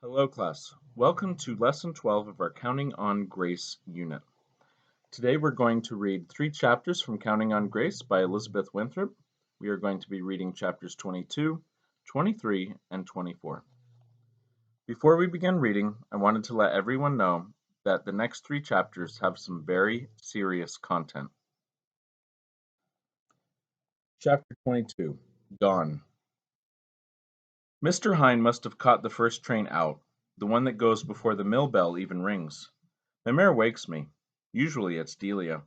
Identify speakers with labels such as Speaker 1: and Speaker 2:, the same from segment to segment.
Speaker 1: Hello, class. Welcome to Lesson 12 of our Counting on Grace unit. Today we're going to read 3 chapters from Counting on Grace by Elizabeth Winthrop. We are going to be reading chapters 22, 23, and 24. Before we begin reading, I wanted to let everyone know that the next 3 chapters have some very serious content. Chapter 22, Gone. Mr. Hine must have caught the first train out, the one that goes before the mill bell even rings. The mare wakes me. Usually it's Delia.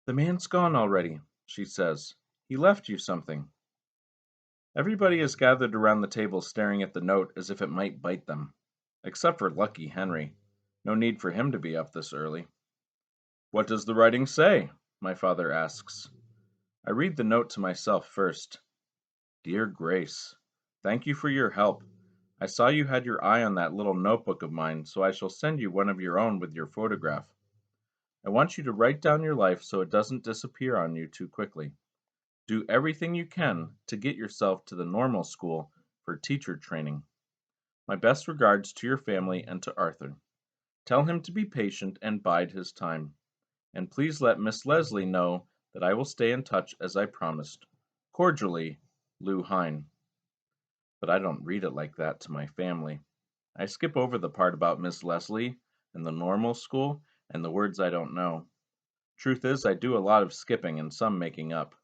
Speaker 1: "The man's gone already," she says. "He left you something." Everybody is gathered around the table staring at the note as if it might bite them. Except for Lucky Henry. No need for him to be up this early. "What does the writing say?" my father asks. I read the note to myself first. "Dear Grace, thank you for your help. I saw you had your eye on that little notebook of mine, so I shall send you one of your own with your photograph. I want you to write down your life so it doesn't disappear on you too quickly. Do everything you can to get yourself to the normal school for teacher training. My best regards to your family and to Arthur. Tell him to be patient and bide his time. And please let Miss Leslie know that I will stay in touch as I promised. Cordially, Lou Hine." But I don't read it like that to my family. I skip over the part about Miss Leslie and the normal school and the words I don't know. Truth is, I do a lot of skipping and some making up.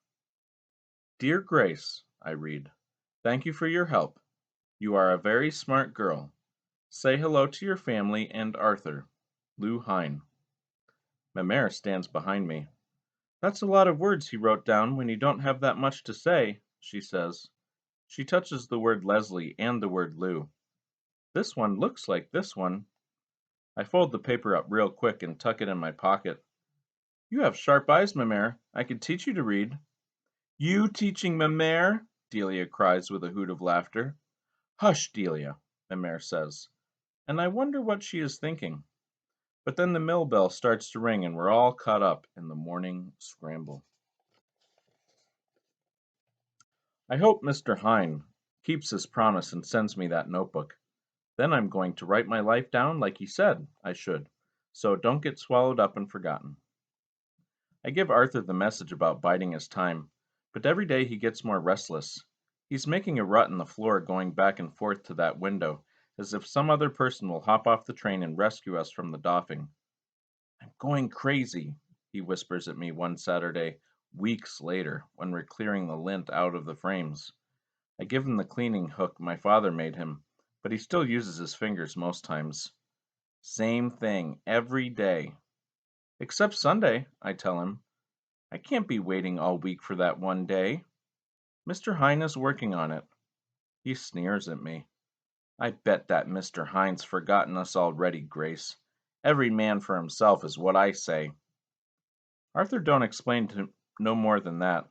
Speaker 1: "Dear Grace," I read, "thank you for your help. You are a very smart girl. Say hello to your family and Arthur. Lou Hine." Mamere stands behind me. "That's a lot of words he wrote down when you don't have that much to say," she says. She touches the word Leslie and the word Lou. "This one looks like this one." I fold the paper up real quick and tuck it in my pocket. "You have sharp eyes, Mamere. I could teach you to read." "You teaching Mamere?" Delia cries with a hoot of laughter. "Hush, Delia," Mamere says, and I wonder what she is thinking. But then the mill bell starts to ring and we're all caught up in the morning scramble. I hope Mr. Hine keeps his promise and sends me that notebook. Then I'm going to write my life down like he said I should, so it don't get swallowed up and forgotten. I give Arthur the message about biding his time, but every day he gets more restless. He's making a rut in the floor going back and forth to that window, as if some other person will hop off the train and rescue us from the doffing. "I'm going crazy," he whispers at me one Saturday, weeks later, when we're clearing the lint out of the frames. I give him the cleaning hook my father made him, but he still uses his fingers most times. "Same thing, every day." "Except Sunday," I tell him. "I can't be waiting all week for that one day." "Mr. Hine is working on it." He sneers at me. "I bet that Mr. Hine's forgotten us already, Grace. Every man for himself is what I say." Arthur don't explain to no more than that,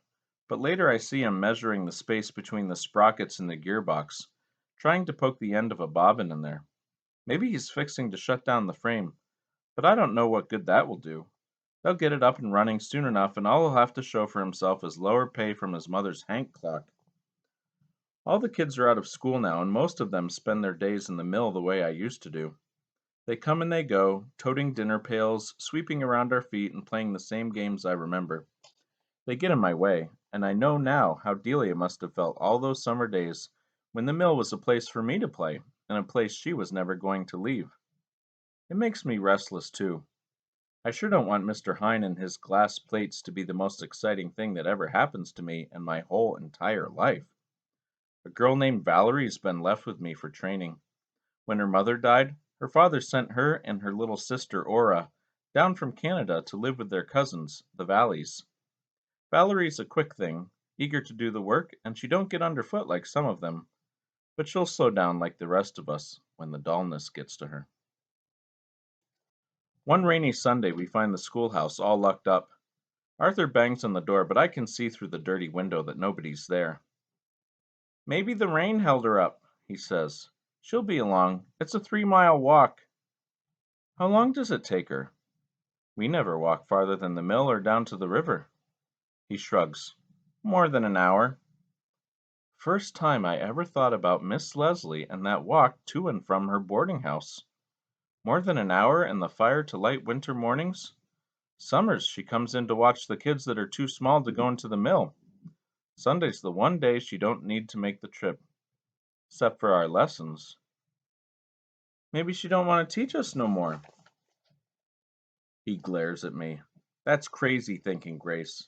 Speaker 1: but later I see him measuring the space between the sprockets in the gearbox, trying to poke the end of a bobbin in there. Maybe he's fixing to shut down the frame, but I don't know what good that will do. They'll get it up and running soon enough, and all he'll have to show for himself is lower pay from his mother's Hank clock. All the kids are out of school now, and most of them spend their days in the mill the way I used to do. They come and they go, toting dinner pails, sweeping around our feet, and playing the same games I remember. They get in my way, and I know now how Delia must have felt all those summer days when the mill was a place for me to play, and a place she was never going to leave. It makes me restless, too. I sure don't want Mr. Hine and his glass plates to be the most exciting thing that ever happens to me in my whole entire life. A girl named Valerie's been left with me for training. When her mother died, her father sent her and her little sister Aura down from Canada to live with their cousins, the Valleys. Valerie's a quick thing, eager to do the work, and she don't get underfoot like some of them, but she'll slow down like the rest of us when the dullness gets to her. One rainy Sunday we find the schoolhouse all locked up. Arthur bangs on the door, but I can see through the dirty window that nobody's there. "Maybe the rain held her up," he says. "She'll be along. It's a 3-mile walk." "How long does it take her?" "We never walk farther than the mill or down to the river." He shrugs. "More than an hour." First time I ever thought about Miss Leslie and that walk to and from her boarding house. More than an hour and the fire to light winter mornings. Summers she comes in to watch the kids that are too small to go into the mill. Sunday's the one day she don't need to make the trip, except for our lessons. Maybe she don't want to teach us no more. He glares at me. That's crazy thinking, Grace.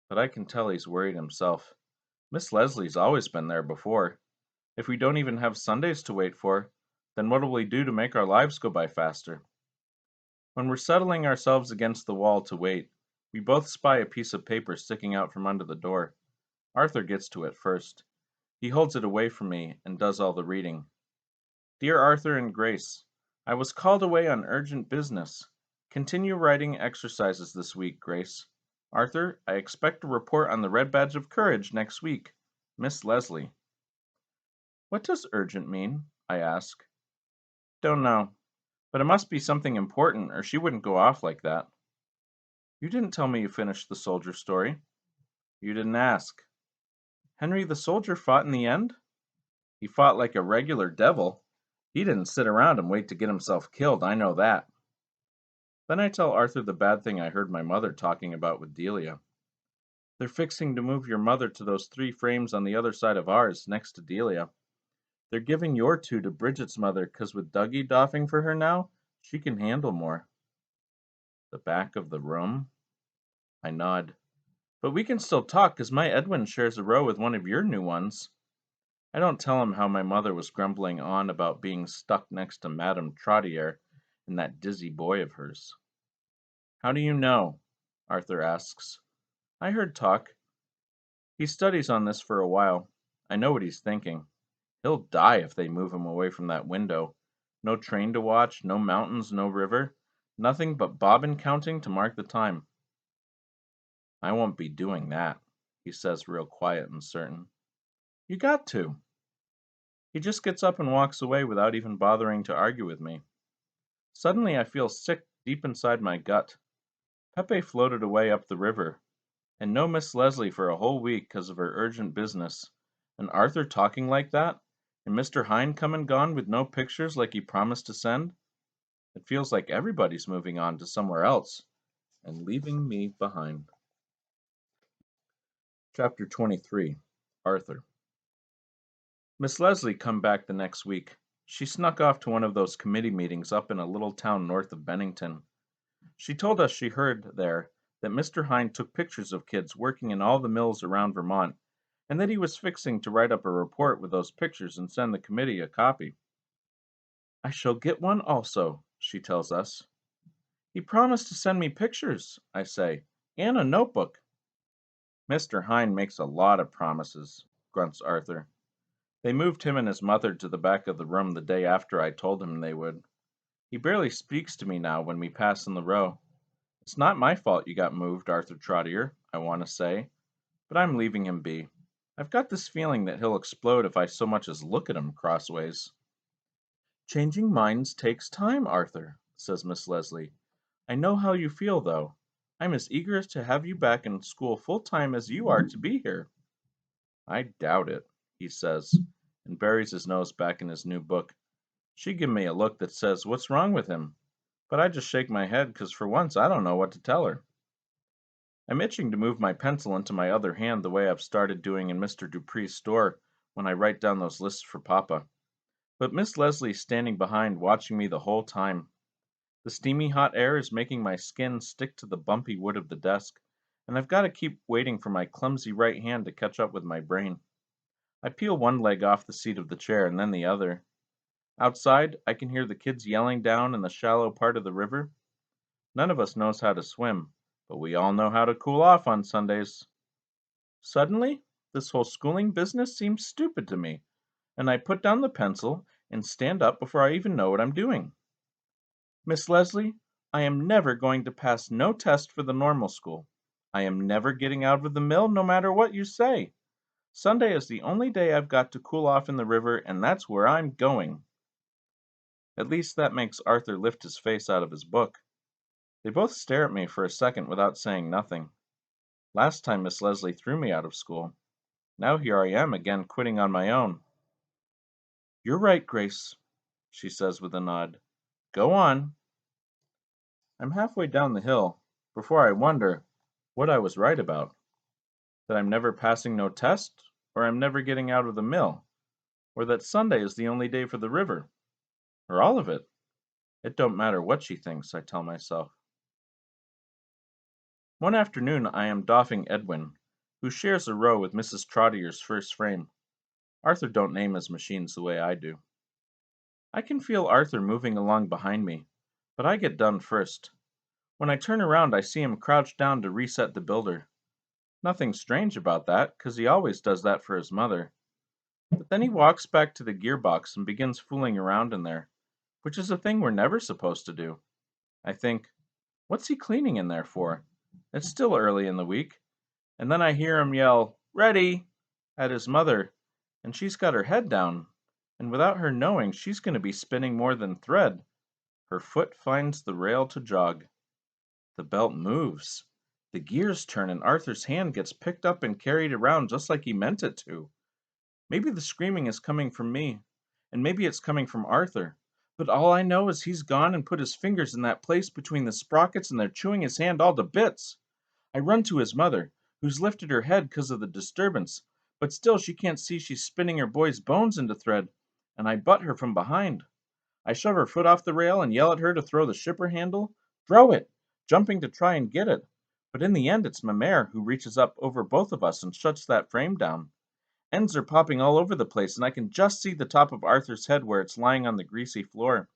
Speaker 1: But I can tell he's worried himself. Miss Leslie's always been there before. If we don't even have Sundays to wait for, then what'll we do to make our lives go by faster? When we're settling ourselves against the wall to wait, we both spy a piece of paper sticking out from under the door. Arthur gets to it first. He holds it away from me and does all the reading. Dear Arthur and Grace, I was called away on urgent business. Continue writing exercises this week, Grace. Arthur, I expect a report on the Red Badge of Courage next week. Miss Leslie. What does urgent mean? I ask. Don't know, but it must be something important or she wouldn't go off like that. You didn't tell me you finished the soldier story. You didn't ask. Henry the soldier fought in the end? He fought like a regular devil. He didn't sit around and wait to get himself killed, I know that. Then I tell Arthur the bad thing I heard my mother talking about with Delia. They're fixing to move your mother to those 3 frames on the other side of ours, next to Delia. They're giving your 2 to Bridget's mother, 'cause with Dougie doffing for her now, she can handle more. The back of the room? I nod. But we can still talk, 'cause my Edwin shares a row with one of your new ones. I don't tell him how my mother was grumbling on about being stuck next to Madame Trottier and that dizzy boy of hers. How do you know? Arthur asks. I heard talk. He studies on this for a while. I know what he's thinking. He'll die if they move him away from that window. No train to watch, no mountains, no river. Nothing but bobbin counting to mark the time. I won't be doing that, he says real quiet and certain. You got to. He just gets up and walks away without even bothering to argue with me. Suddenly I feel sick deep inside my gut. Pepe floated away up the river, and no Miss Leslie for a whole week 'cause of her urgent business, and Arthur talking like that, and Mr. Hine come and gone with no pictures like he promised to send. It feels like everybody's moving on to somewhere else and leaving me behind. Chapter 23. Arthur. Miss Leslie come back the next week. She snuck off to one of those committee meetings up in a little town north of Bennington. She told us she heard there that Mr. Hine took pictures of kids working in all the mills around Vermont, and that he was fixing to write up a report with those pictures and send the committee a copy. I shall get one also, she tells us. He promised to send me pictures, I say, and a notebook. Mr. Hine makes a lot of promises, grunts Arthur. They moved him and his mother to the back of the room the day after I told him they would. He barely speaks to me now when we pass in the row. It's not my fault you got moved, Arthur Trottier, I want to say, but I'm leaving him be. I've got this feeling that he'll explode if I so much as look at him crossways. Changing minds takes time, Arthur, says Miss Leslie. I know how you feel, though. I'm as eager to have you back in school full-time as you are to be here. I doubt it, he says, and buries his nose back in his new book. She give me a look that says, what's wrong with him? But I just shake my head, 'cause for once I don't know what to tell her. I'm itching to move my pencil into my other hand the way I've started doing in Mr. Dupree's store when I write down those lists for Papa. But Miss Leslie's standing behind watching me the whole time. The steamy hot air is making my skin stick to the bumpy wood of the desk, and I've got to keep waiting for my clumsy right hand to catch up with my brain. I peel one leg off the seat of the chair and then the other. Outside, I can hear the kids yelling down in the shallow part of the river. None of us knows how to swim, but we all know how to cool off on Sundays. Suddenly, this whole schooling business seems stupid to me, and I put down the pencil and stand up before I even know what I'm doing. Miss Leslie, I am never going to pass no test for the normal school. I am never getting out of the mill no matter what you say. Sunday is the only day I've got to cool off in the river, and that's where I'm going. At least that makes Arthur lift his face out of his book. They both stare at me for a second without saying nothing. Last time Miss Leslie threw me out of school. Now here I am again quitting on my own. You're right, Grace, she says with a nod. Go on. I'm halfway down the hill before I wonder what I was right about. That I'm never passing no test, or I'm never getting out of the mill, or that Sunday is the only day for the river, or all of it. It don't matter what she thinks, I tell myself. One afternoon I am doffing Edwin, who shares a row with Mrs. Trottier's first frame. Arthur don't name his machines the way I do. I can feel Arthur moving along behind me, but I get done first. When I turn around I see him crouched down to reset the builder. Nothing strange about that, 'cause he always does that for his mother. But then he walks back to the gearbox and begins fooling around in there, which is a thing we're never supposed to do. I think, what's he cleaning in there for? It's still early in the week. And then I hear him yell, "Ready!" at his mother, and she's got her head down, and without her knowing, she's going to be spinning more than thread. Her foot finds the rail to jog. The belt moves. The gears turn, and Arthur's hand gets picked up and carried around just like he meant it to. Maybe the screaming is coming from me, and maybe it's coming from Arthur. But all I know is he's gone and put his fingers in that place between the sprockets, and they're chewing his hand all to bits. I run to his mother, who's lifted her head 'cause of the disturbance, but still she can't see she's spinning her boy's bones into thread, and I butt her from behind. I shove her foot off the rail and yell at her to throw the shipper handle. Throw it! Jumping to try and get it. But in the end it's my mare who reaches up over both of us and shuts that frame down. Ends are popping all over the place, and I can just see the top of Arthur's head where it's lying on the greasy floor.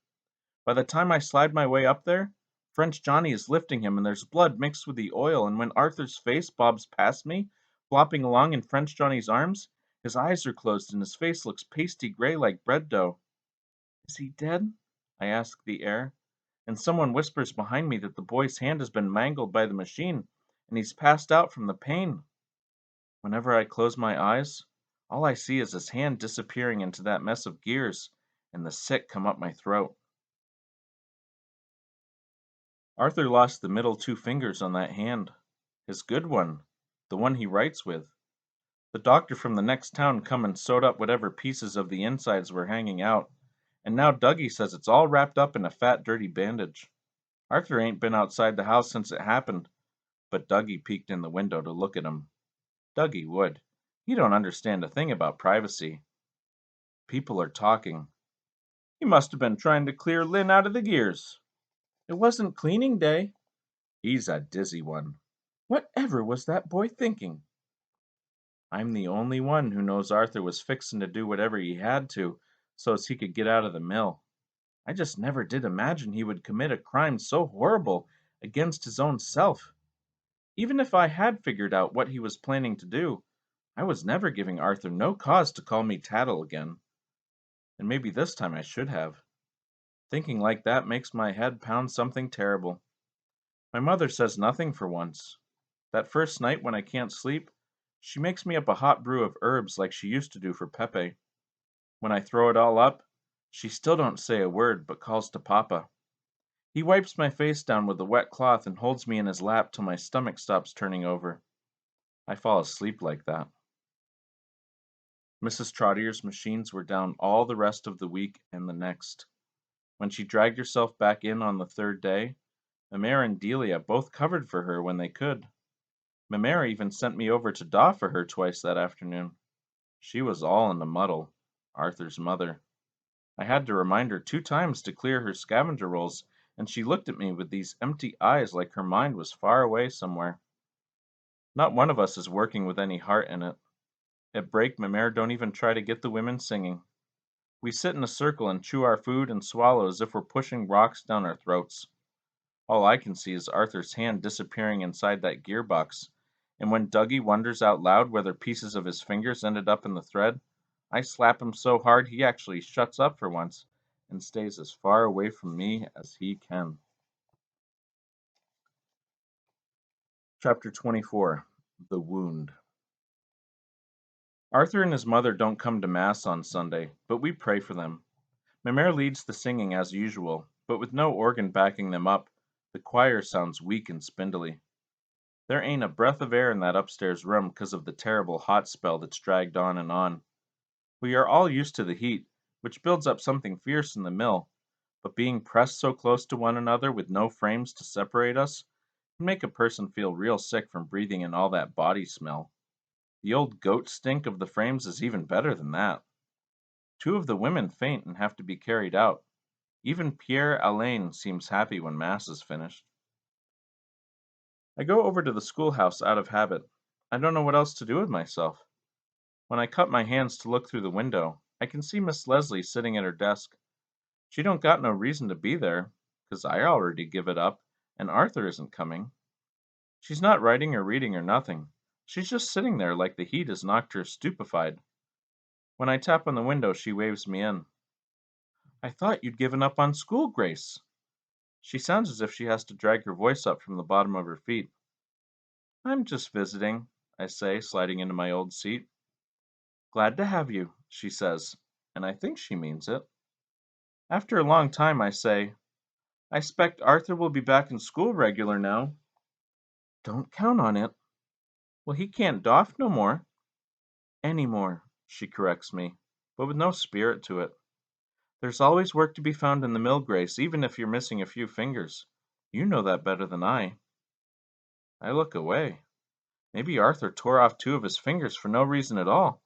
Speaker 1: By the time I slide my way up there, French Johnny is lifting him, and there's blood mixed with the oil, and when Arthur's face bobs past me, flopping along in French Johnny's arms, his eyes are closed and his face looks pasty gray like bread dough. Is he dead? I ask the air, and someone whispers behind me that the boy's hand has been mangled by the machine, and he's passed out from the pain. Whenever I close my eyes, all I see is his hand disappearing into that mess of gears, and the sick come up my throat. Arthur lost the middle two fingers on that hand. His good one. The one he writes with. The doctor from the next town come and sewed up whatever pieces of the insides were hanging out, and now Dougie says it's all wrapped up in a fat dirty bandage. Arthur ain't been outside the house since it happened, but Dougie peeked in the window to look at him. Dougie would. He don't understand a thing about privacy. People are talking. He must have been trying to clear Lynn out of the gears. It wasn't cleaning day. He's a dizzy one. Whatever was that boy thinking? I'm the only one who knows Arthur was fixin' to do whatever he had to so's he could get out of the mill. I just never did imagine he would commit a crime so horrible against his own self. Even if I had figured out what he was planning to do, I was never giving Arthur no cause to call me tattle again. And maybe this time I should have. Thinking like that makes my head pound something terrible. My mother says nothing for once. That first night when I can't sleep, she makes me up a hot brew of herbs like she used to do for Pepe. When I throw it all up, she still don't say a word but calls to Papa. He wipes my face down with a wet cloth and holds me in his lap till my stomach stops turning over. I fall asleep like that. Mrs. Trottier's machines were down all the rest of the week and the next. When she dragged herself back in on the third day, Mamere and Delia both covered for her when they could. Mamere even sent me over to Daw for her twice that afternoon. She was all in a muddle, Arthur's mother. I had to remind her 2 times to clear her scavenger rolls, and she looked at me with these empty eyes like her mind was far away somewhere. Not one of us is working with any heart in it. At break, Mamere don't even try to get the women singing. We sit in a circle and chew our food and swallow as if we're pushing rocks down our throats. All I can see is Arthur's hand disappearing inside that gearbox, and when Dougie wonders out loud whether pieces of his fingers ended up in the thread, I slap him so hard he actually shuts up for once and stays as far away from me as he can. Chapter 24. The Wound. Arthur and his mother don't come to Mass on Sunday, but we pray for them. Mamere leads the singing as usual, but with no organ backing them up, the choir sounds weak and spindly. There ain't a breath of air in that upstairs room 'cause of the terrible hot spell that's dragged on and on. We are all used to the heat, which builds up something fierce in the mill, but being pressed so close to one another with no frames to separate us can make a person feel real sick from breathing in all that body smell. The old goat stink of the frames is even better than that. Two of the women faint and have to be carried out. Even Pierre Alain seems happy when Mass is finished. I go over to the schoolhouse out of habit. I don't know what else to do with myself. When I cut my hands to look through the window, I can see Miss Leslie sitting at her desk. She don't got no reason to be there, 'cause I already give it up, and Arthur isn't coming. She's not writing or reading or nothing. She's just sitting there like the heat has knocked her stupefied. When I tap on the window, she waves me in. I thought you'd given up on school, Grace. She sounds as if she has to drag her voice up from the bottom of her feet. I'm just visiting, I say, sliding into my old seat. Glad to have you, she says, and I think she means it. After a long time, I say, I expect Arthur will be back in school regular now. Don't count on it. Well, he can't doff no more. Any more, she corrects me, but with no spirit to it. There's always work to be found in the mill, Grace, even if you're missing a few fingers. You know that better than I. I look away. Maybe Arthur tore off two of his fingers for no reason at all.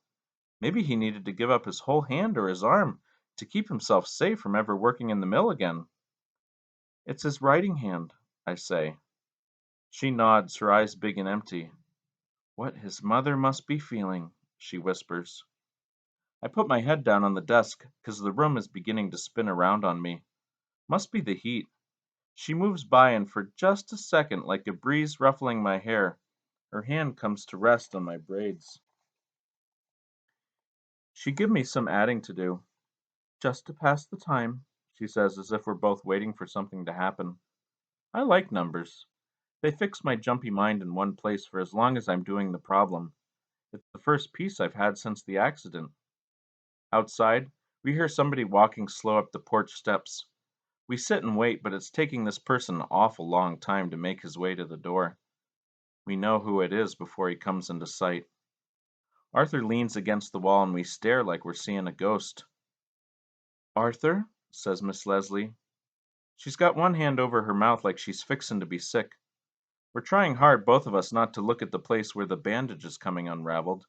Speaker 1: Maybe he needed to give up his whole hand or his arm to keep himself safe from ever working in the mill again. It's his writing hand, I say. She nods, her eyes big and empty. What his mother must be feeling, she whispers. I put my head down on the desk, 'cause the room is beginning to spin around on me. Must be the heat. She moves by, and for just a second, like a breeze ruffling my hair, her hand comes to rest on my braids. She give me some adding to do. Just to pass the time, she says, as if we're both waiting for something to happen. I like numbers. They fix my jumpy mind in one place for as long as I'm doing the problem. It's the first peace I've had since the accident. Outside, we hear somebody walking slow up the porch steps. We sit and wait, but it's taking this person an awful long time to make his way to the door. We know who it is before he comes into sight. Arthur leans against the wall and we stare like we're seeing a ghost. Arthur, says Miss Leslie. She's got one hand over her mouth like she's fixin' to be sick. We're trying hard, both of us, not to look at the place where the bandage is coming unraveled.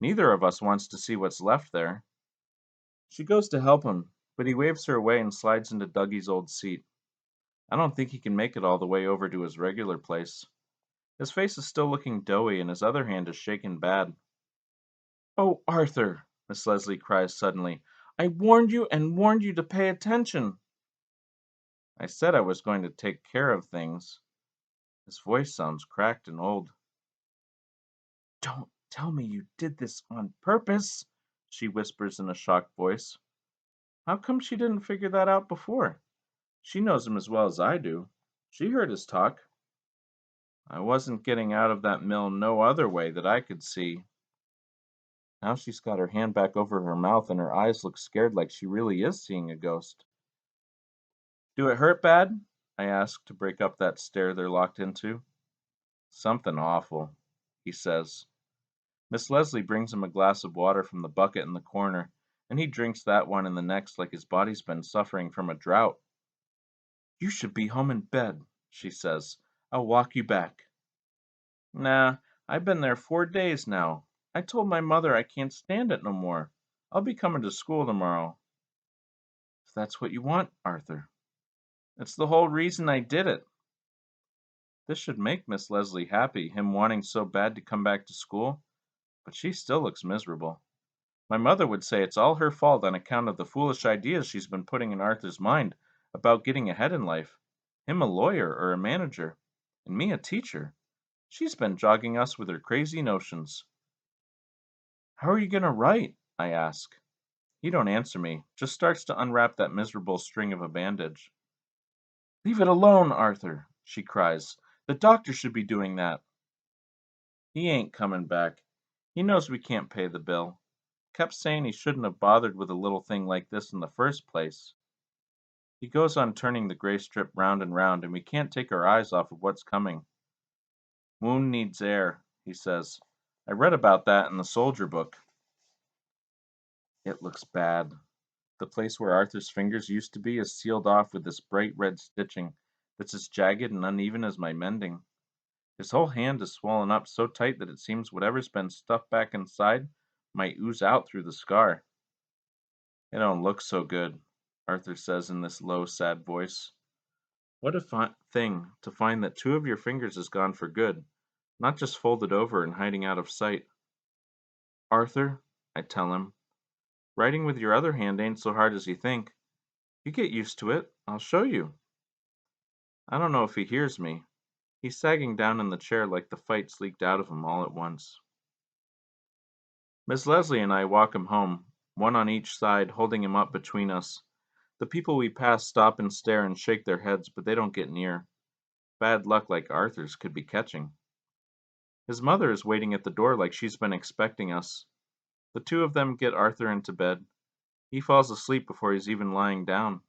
Speaker 1: Neither of us wants to see what's left there. She goes to help him, but he waves her away and slides into Dougie's old seat. I don't think he can make it all the way over to his regular place. His face is still looking doughy and his other hand is shaking bad. Oh, Arthur, Miss Leslie cries suddenly. I warned you and warned you to pay attention. I said I was going to take care of things. His voice sounds cracked and old. Don't tell me you did this on purpose, she whispers in a shocked voice. How come she didn't figure that out before? She knows him as well as I do. She heard his talk. I wasn't getting out of that mill no other way that I could see. Now she's got her hand back over her mouth and her eyes look scared like she really is seeing a ghost. Do it hurt bad? I ask to break up that stare they're locked into. Something awful, he says. Miss Leslie brings him a glass of water from the bucket in the corner, and he drinks that one and the next like his body's been suffering from a drought. You should be home in bed, she says. I'll walk you back. Nah, I've been there 4 days now. I told my mother I can't stand it no more. I'll be coming to school tomorrow. If that's what you want, Arthur. It's the whole reason I did it. This should make Miss Leslie happy, him wanting so bad to come back to school, but she still looks miserable. My mother would say it's all her fault on account of the foolish ideas she's been putting in Arthur's mind about getting ahead in life. Him a lawyer or a manager, and me a teacher. She's been jogging us with her crazy notions. How are you going to write? I ask. He don't answer me, just starts to unwrap that miserable string of a bandage. Leave it alone, Arthur, she cries. The doctor should be doing that. He ain't coming back. He knows we can't pay the bill. Kept saying he shouldn't have bothered with a little thing like this in the first place. He goes on turning the gray strip round and round, and we can't take our eyes off of what's coming. Wound needs air, he says. I read about that in the soldier book. It looks bad. The place where Arthur's fingers used to be is sealed off with this bright red stitching that's as jagged and uneven as my mending. His whole hand is swollen up so tight that it seems whatever's been stuffed back inside might ooze out through the scar. It don't look so good, Arthur says in this low, sad voice. What a thing to find that two of your fingers is gone for good, not just folded over and hiding out of sight. Arthur, I tell him, writing with your other hand ain't so hard as you think. You get used to it. I'll show you. I don't know if he hears me. He's sagging down in the chair like the fight's leaked out of him all at once. Miss Leslie and I walk him home, one on each side, holding him up between us. The people we pass stop and stare and shake their heads, but they don't get near. Bad luck like Arthur's could be catching. His mother is waiting at the door like she's been expecting us. The two of them get Arthur into bed. He falls asleep before he's even lying down.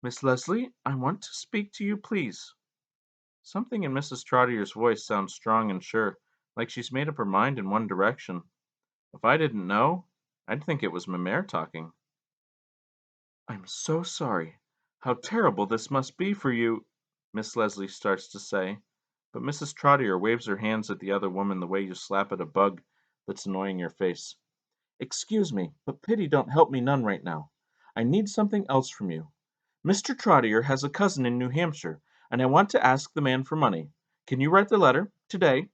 Speaker 1: Miss Leslie, I want to speak to you, please. Something in Mrs. Trottier's voice sounds strong and sure, like she's made up her mind in one direction. If I didn't know, I'd think it was my mare talking. I'm so sorry. How terrible this must be for you, Miss Leslie starts to say, but Mrs. Trottier waves her hands at the other woman the way you slap at a bug that's annoying your face. Excuse me, but pity don't help me none right now. I need something else from you. Mr. Trottier has a cousin in New Hampshire, and I want to ask the man for money. Can you write the letter, today?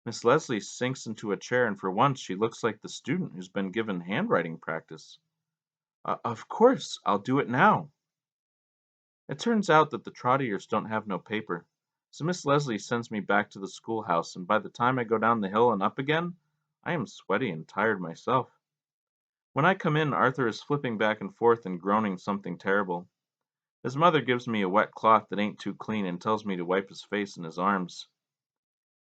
Speaker 1: Miss Leslie sinks into a chair, and for once she looks like the student who's been given handwriting practice. Of course, I'll do it now. It turns out that the Trottiers don't have no paper, so Miss Leslie sends me back to the schoolhouse, and by the time I go down the hill and up again, I am sweaty and tired myself. When I come in, Arthur is flipping back and forth and groaning something terrible. His mother gives me a wet cloth that ain't too clean and tells me to wipe his face and his arms.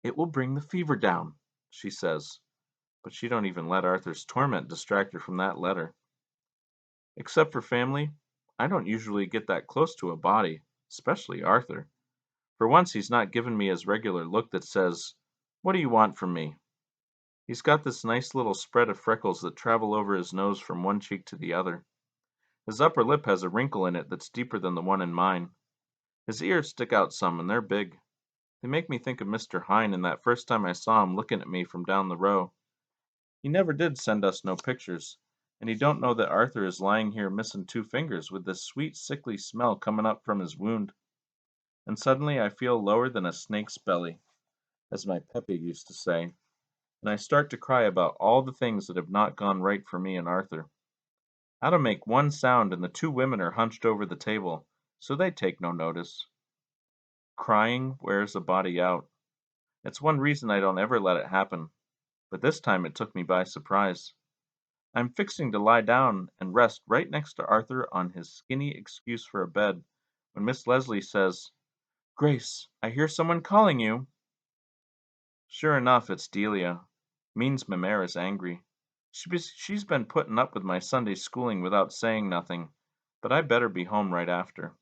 Speaker 1: It will bring the fever down, she says, but she don't even let Arthur's torment distract her from that letter. Except for family, I don't usually get that close to a body, especially Arthur. For once he's not given me his regular look that says, "What do you want from me?" He's got this nice little spread of freckles that travel over his nose from one cheek to the other. His upper lip has a wrinkle in it that's deeper than the one in mine. His ears stick out some, and they're big. They make me think of Mr. Hine in that first time I saw him looking at me from down the row. He never did send us no pictures, and he don't know that Arthur is lying here missing two fingers with this sweet sickly smell coming up from his wound. And suddenly I feel lower than a snake's belly, as my Pepe used to say, and I start to cry about all the things that have not gone right for me and Arthur. How to make one sound and the two women are hunched over the table, so they take no notice. Crying wears a body out. It's one reason I don't ever let it happen, but this time it took me by surprise. I'm fixing to lie down and rest right next to Arthur on his skinny excuse for a bed, when Miss Leslie says, Grace, I hear someone calling you. Sure enough, it's Delia. Means my mare is angry. She's been putting up with my Sunday schooling without saying nothing, but I better be home right after.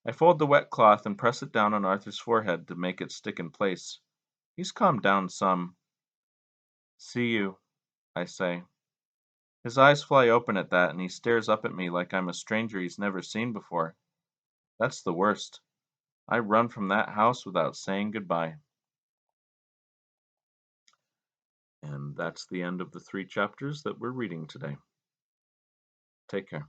Speaker 1: I fold the wet cloth and press it down on Arthur's forehead to make it stick in place. He's calmed down some. See you, I say. His eyes fly open at that, and he stares up at me like I'm a stranger he's never seen before. That's the worst. I run from that house without saying goodbye. And that's the end of the 3 chapters that we're reading today. Take care.